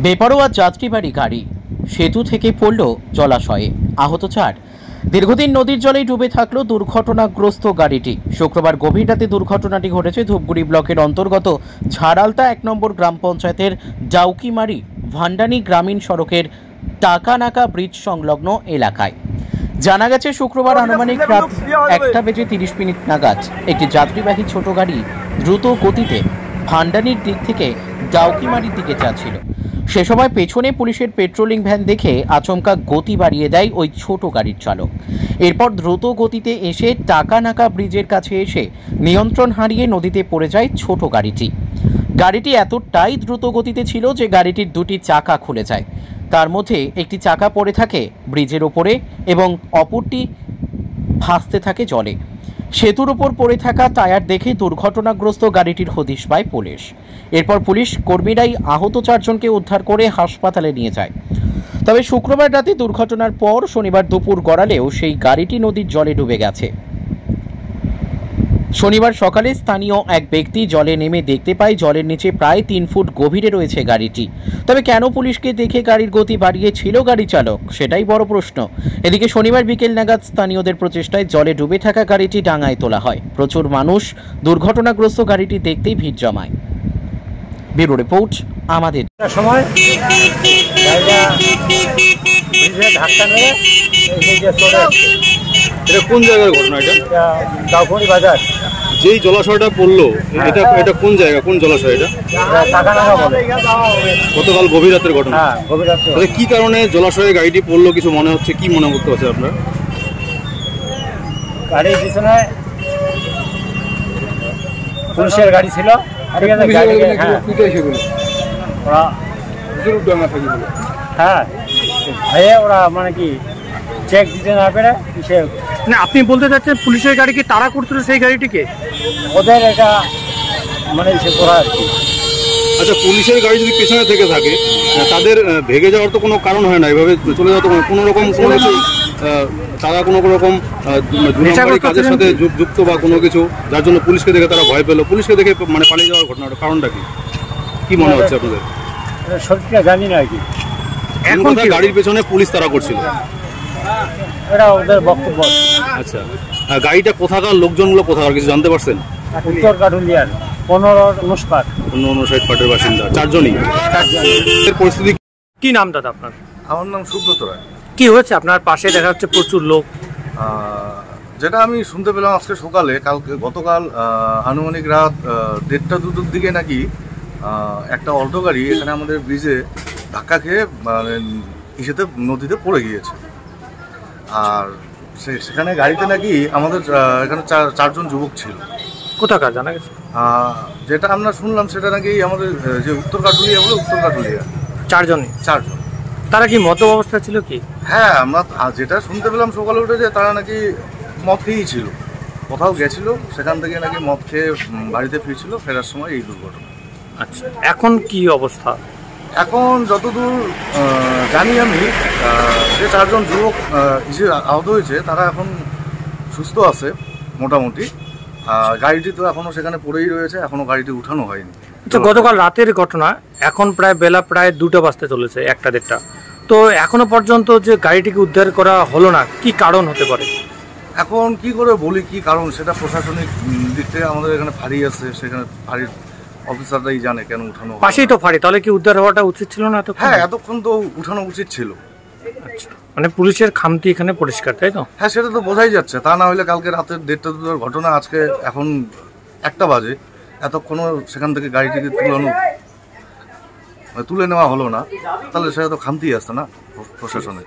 বেপরোয়া যাত্রীবাহী গাড়ি সেতু থেকে পড়ল জলাশয়ে, আহত 4। দীর্ঘদিন নদীর জলে ডুবে থাকলো দুর্ঘটনাগ্রস্ত গাড়িটি। শুক্রবার গভীর রাতে দুর্ঘটনাটি ঘটেছে ধূপগুড়ি ব্লকের অন্তর্গত ঝাড়ালতা 1 নম্বর গ্রাম পঞ্চায়েতের ডাউকিমারি ভান্ডানি গ্রামীণ সড়কের টাকানাকা ব্রিজ সংলগ্ন এলাকায়। জানা গেছে, শুক্রবার আনুমানিক রাত 1:30 নাগাদ একটি যাত্রীবাহী ছোট গাড়ি দ্রুত গতিতে ভান্ডানির দিক থেকে ডাউকিমারির দিকে যাচ্ছিল। সে সময় পেছনে পুলিশের পেট্রোলিং ভ্যান দেখে আচমকা গতি বাড়িয়ে দেয় ওই ছোট গাড়ির চালক। এরপর দ্রুত গতিতে এসে টাকানাকা ব্রিজের কাছে এসে নিয়ন্ত্রণ হারিয়ে নদীতে পড়ে যায় ছোট গাড়িটি। গাড়িটি এতটাই দ্রুত গতিতে ছিল যে গাড়িটির দুটি চাকা খুলে যায়। তার মধ্যে একটি চাকা পড়ে থাকে ব্রিজের ওপরে এবং অপরটি ভাসতে থাকে জলে। সেতুর উপর পড়ে থাকা টায়ার দেখে দুর্ঘটনাগ্রস্ত গাড়িটির হদিশ পায় পুলিশ। এরপর পুলিশ কর্মীরাই আহত 4 জনকে উদ্ধার করে হাসপাতালে নিয়ে যায়। তবে শুক্রবার রাতে দুর্ঘটনার পর শনিবার দুপুর গড়ালেও সেই গাড়িটি নদীর জলে ডুবে গেছে। শনিবার সকালে স্থানীয় এক ব্যক্তি জলে নেমে দেখতে পায় জলের নিচে প্রায় 3 ফুট গভীরে রয়েছে গাড়িটি। তবে কেন পুলিশকে দেখে গাড়ির গতি বাড়িয়েছিল গাড়ি চালক, সেটাই বড় প্রশ্ন। এদিকে শনিবার বিকেল নাগাদ স্থানীয়দের প্রচেষ্টায় জলে ডুবে থাকা গাড়িটি ডাঙায় তোলা হয়। প্রচুর মানুষ দুর্ঘটনাগ্রস্ত গাড়িটি দেখতেই ভিড় জমায়। ব্যুরো রিপোর্ট আমাদের সময় এটা কোন জায়গার ঘটনা? এটা ডাউকুমারি বাজার। যেই জলাশয়টা পড়লো, এটা কোন জায়গা, কোন জলাশয় এটা? টাকানাকা বলে। গতকাল গভীর রাতের ঘটনা। হ্যাঁ, গভীর রাতে। কি কারণে জলাশয়ে গাড়িটি পড়লো কিছু মনে হচ্ছে? কি মনে করতে পারছেন আপনারা? গাড়ির পিছনে পুলিশের গাড়ি ছিল, ঠিক আছে। ওরা মানে কি চেক দিতে না পেরে না, আপনি বলতে চাচ্ছেন পুলিশের গাড়ি কি তাড়া করছিল সেই গাড়িটিকে? ওদের এটা মানে ইসে করা আর কি। আচ্ছা, পুলিশের গাড়ি যদি পেছনে থেকে থাকে, তাদের ভেগে যাওয়ার তো কোনো কারণ হয় না, এভাবে চলে যাওয়া তো কোনো রকম কোনো কিছু, তারা কোনো রকম দুর্নীতির কাজের সাথে যুক্ত বা কোনো কিছু, যার জন্য পুলিশকে দেখে তারা ভয় পেলো, পুলিশকে দেখে মানে পালিয়ে যাওয়ার ঘটনাটা কারণটা কি মনে হচ্ছে আপনাদের? সত্যিটা জানি না আর কি। এখন গাড়ির পেছনে পুলিশ তাড়া করছিল, এটা ওদের বক্তব্য। আচ্ছা, গাড়িটা কোথাকার, লোকজনগুলো কোথাকার কিছু জানতে পারছেন? উত্তর কাটুলিয়ার 15-59 পাটের বাসিন্দা 4 জনই। পরিস্থিতি কি নাম দাদা আপনার? আমার নাম সুব্রত রায়। কি হয়েছে আপনার পাশে? দেখা যাচ্ছে প্রচুর লোক। যেটা আমি শুনতে পেলাম আজকে সকালে, গতকাল আনুমানিক রাত 1:30-2টার দিকে নাকি একটা অল্টো গাড়ি এখানে আমাদের ব্রিজে ধাক্কা খেয়ে মানে ইসেতে নদীতে পড়ে গিয়েছে। আর সেখানে গাড়িতে নাকি আমাদের এখানে 4 জন যুবক ছিল। কোথাকার জানা গেছে? যেটা আমরা শুনলাম সেটা নাকি আমাদের যে উত্তর কাটুলিয়া বলে, উত্তর কাটুলিয়া 4 জন। তারা কি মত অবস্থা ছিল কি? হ্যাঁ, আমরা যেটা শুনতে পেলাম সকালে উঠে যে তারা নাকি মদ খেয়েই ছিল, কোথাও গেছিল, সেখান থেকে নাকি মদ খেয়ে বাড়িতে ফিরছিল, ফেরার সময় এই দুর্ঘটনা। আচ্ছা, এখন কি অবস্থা? এখন যতদূর জানি আমি, যে 4 জন যুবক আহত হয়েছে তারা এখন সুস্থ আছে মোটামুটি। গাড়িটি তো এখনো সেখানে পড়েই রয়েছে, এখনো গাড়িটি উঠানো হয়নি। আচ্ছা, গতকাল রাতের ঘটনা, এখন বেলা প্রায় 2টা বাজতে চলেছে, 1:30। তো এখনো পর্যন্ত যে গাড়িটিকে উদ্ধার করা হলো না, কি কারণ হতে পারে? এখন কি করে বলি কি কারণ, সেটা প্রশাসনিক দিক থেকে আমাদের এখানে ফাঁড়ি আছে, সেখানে ফাঁড়ির অফিসাররাই জানে কেন উঠানো। পাশেই তো ফাঁড়ি, তাহলে কি উদ্ধার হওয়াটা উচিত ছিল না? হ্যাঁ, এতক্ষণ তো উঠানো উচিত ছিল। আচ্ছা, মানে পুলিশের খামতি এখানে পরিষ্কার, তাই তো? হ্যাঁ, সেটা তো বোঝাই যাচ্ছে। তা না হলে কালকে রাতের 1:30-2টার ঘটনা, আজকে এখন 1টা বাজে, এতক্ষণও সেখান থেকে গাড়িটিকে তুলে নেওয়া হলো না, তাহলে সেটা তো খামতি আসছে না প্রশাসনের।